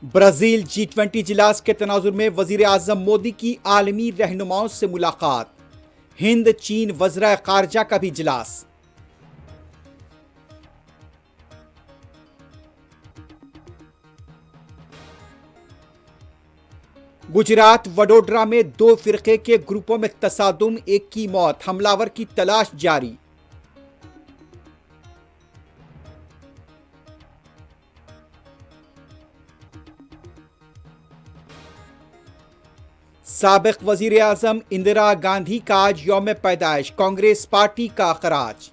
Brazil G20 इजलास के तनाजुर में वजीर आजम मोदी की आलमी रहनुमाओं से मुलाकात। हिंद चीन वज़रा ख़ारजा का भी इजलास। गुजरात वडोदरा में दो फिरके के ग्रुपों में तसादुम, एक की मौत, हमलावर की तलाश जारी। साबिक वजीर आजम इंदिरा गांधी का आज यौम पैदाइश, कांग्रेस पार्टी का खराज।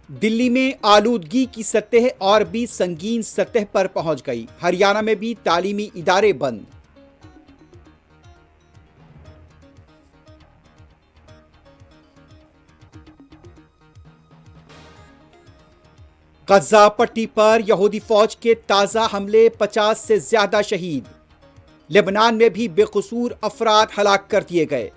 दिल्ली में आलूदगी की सतह और भी संगीन सतह पर पहुंच गई। हरियाणा में भी तालीमी इदारे बंद। गजा पट्टी पर यहूदी फौज के ताजा हमले, 50 से ज्यादा शहीद। लेबनान में भी बेकसूर अफराद हलाक कर दिए गए।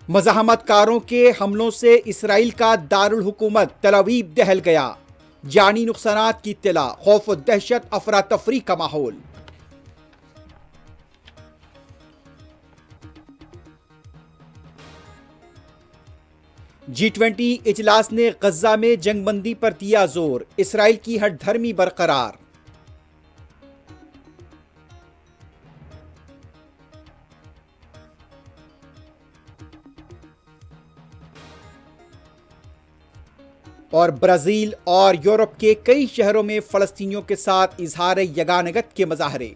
मज़ाहमतकारों के हमलों से इसराइल का दारुल हुकूमत तल अवीव दहल गया। जानी नुकसानात की इत्तला, खौफ व दहशत, अफरा तफरी का माहौल। G20 इजलास ने गजा में जंगबंदी पर दिया जोर, इसराइल की हठधर्मी बरकरार। और ब्राजील और यूरोप के कई शहरों में फलस्तीनियों के साथ इजहार यगानगत के मजाहरे।